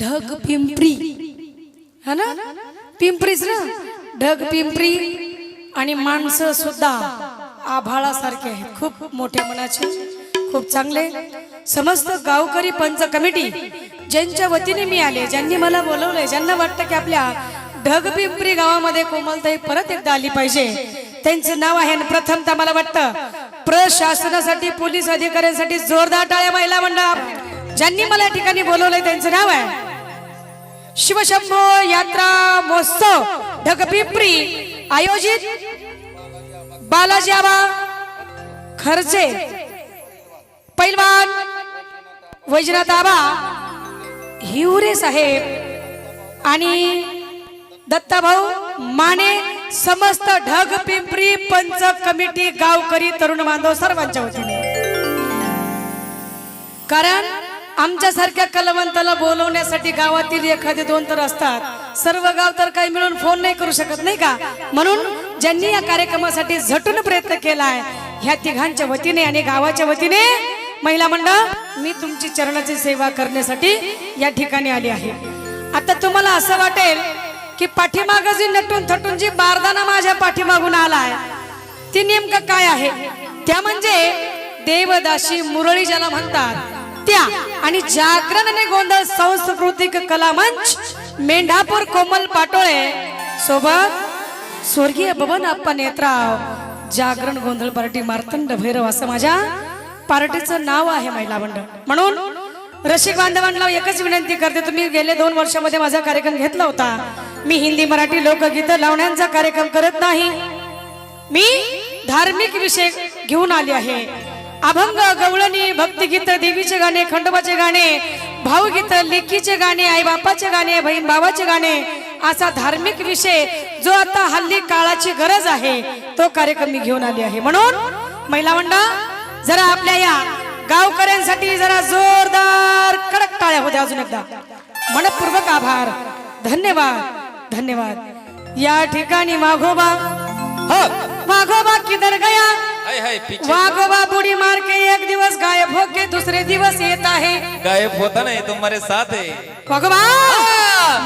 ढग पिंपरी है ना, पिंपरीच ना, ढग पिंपरी आणि माणसं सुद्धा आभाळासारखे आहेत, खूप मोठे मनाचे, खूप चांगले. समस्त गावकरी पंच कमिटी ज्यांच्या वतीने मी आले, ज्यांनी मला बोलवलंय, ज्यांना वाटतं की आपल्या ढग पिंपरी गावामध्ये कोमलताई परत एकदा आली पाहिजे, त्यांचं नाव आहे. प्रथमतः मला वाटतं प्रशासनासाठी, पोलीस अधिकाऱ्यांसाठी जोरदार टाळ्या. महिला मंडळ ज्यांनी मला या ठिकाणी बोलवलंय त्यांचं नाव आहे शिवशंभो यात्रा महोत्सव ढगपिंपरी आयोजित बालाजी आबा खर्चे, पैलवान वैजनाथ आबा हिवरे साहेब आणि दत्ताभाऊ माने, समस्त ढग पिंपरी पंच कमिटी, गावकरी, तरुण बांधव सर्वांच्या वतीने. कारण आमच्यासारख्या कलावंताला बोलवण्यासाठी गावातील एखादे दोन तर असतात, सर्व गाव तर काही मिळून फोन नाही करू शकत नाही का. म्हणून ज्यांनी या कार्यक्रमासाठी झटून प्रयत्न केलाय ह्या तिघांच्या वतीने आणि गावाच्या वतीने, महिला मंडळ मी तुमची चरणाची सेवा करण्यासाठी या ठिकाणी आली आहे. आता तुम्हाला असं वाटेल की पाठीमागं जी नटून थटून जी बारदाना माझ्या पाठीमागून आलाय ती नेमकं काय आहे, त्या म्हणजे देवदासी मुरळी ज्याला म्हणतात त्या, आणि जागरण आणि गोंधळ सांस्कृतिक कला मंच मेंढापूर कोमल पाटोळे सोबत स्वर्गीय बबन आप्पा नेत्राव, जागरण गोंधळ पार्टी मार्तंड भैरव असं माझ्या पार्टीचं नाव आहे महिला मंडळ. म्हणून रसिक बांधवांना एकच विनंती करते, तुम्ही गेले 2 वर्षामध्ये माझा कार्यक्रम घेतला होता. मी हिंदी मराठी लोकगीत लावण्याचा कार्यक्रम करत नाही, मी धार्मिक विषय घेऊन आले आहे. अभंग, गवळणी, भक्तिगीत, देवीचे गाणे, खंडोबाचे गाणे, भावगीत, लेकीचे गाणे, आई बापाचे गाणे, बहीण भावाचे गाणे, असा धार्मिक विषय जो आता हल्ली काळाची गरज आहे तो कार्यक्रम मी घेऊन आले आहे. म्हणून महिला मंडळ जरा आपल्या या गावकऱ्यांसाठी जरा जोरदार कडक टाळ्या होत्या. अजून एकदा मनपूर्वक आभार, धन्यवाद धन्यवाद. या ठिकाणी वाघोबा, वाघोबा किधर गया, वाघोबा बुडी मार के एक दिवस गायब हो के दूसरे दिवस येत आहे. गायब होता नहीं, तुम्हारे साथ है. वाघोबा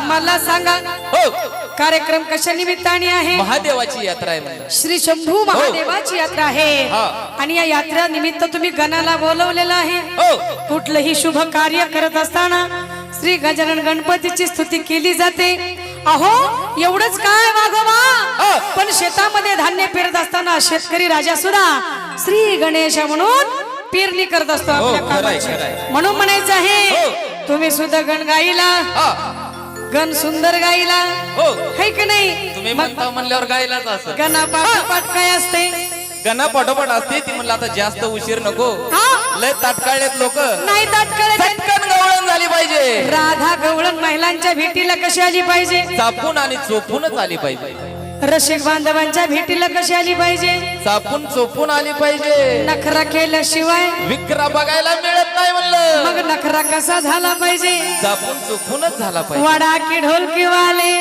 मला सांगा कार्यक्रम कशा निमित्ताने आहे? महादेवाची यात्रा आहे, श्री शंभू महादेवाची यात्रा आहे. आणि या यात्रा निमित्त तुम्ही गणाला बोलवलेलं आहे. कुठलंही शुभ कार्य करत असताना श्री गजानन गणपतीची स्तुती केली जाते. अहो एवढंच काय वाघोबा, पण शेतामध्ये धान्य पेरत असताना शेतकरी राजा सुद्धा श्री गणेश म्हणून पेरणी करत असतो आपल्या कामाची. म्हणून म्हणायचं आहे तुम्ही सुद्धा गण गाईला, गण सुंदर गाईला है की नाही. तुम्ही म्हणता म्हणल्यावर गायलाच असं गणा पाठोपाठ काय असते, गणा पाठोपाठ असते. ती म्हणलं आता जास्त उशीर नको, लय ताटकाळेत लोक नाही, ताटकळे चटकन गवळण झाली पाहिजे. राधा गवळण महिलांच्या भेटीला कशी आली पाहिजे, चापून आणि चोपूनच आली पाहिजे. रसिक बांधवांच्या भेटीला कशी आली पाहिजे, चापून चोपून आली पाहिजे. नखरा केल्याशिवाय विक्रा बघायला मिळत नाही म्हणलं. मग नखरा कसा झाला पाहिजे, चापून चोपूनच झाला पाहिजे. वडा की ढोलकी वाले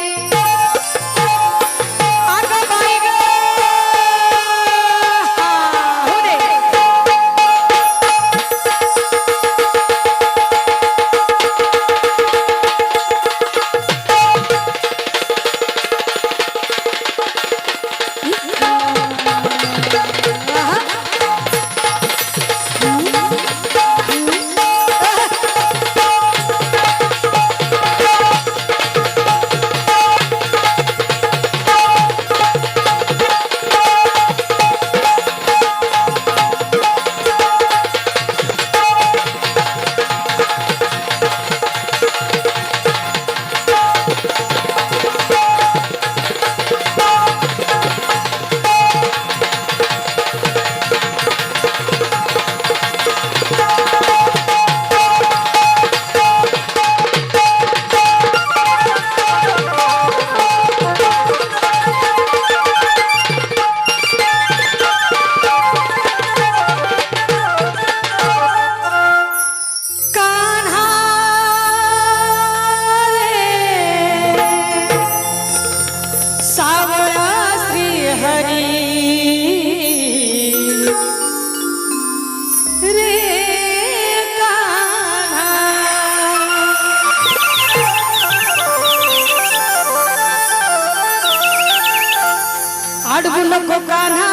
नको कान्हा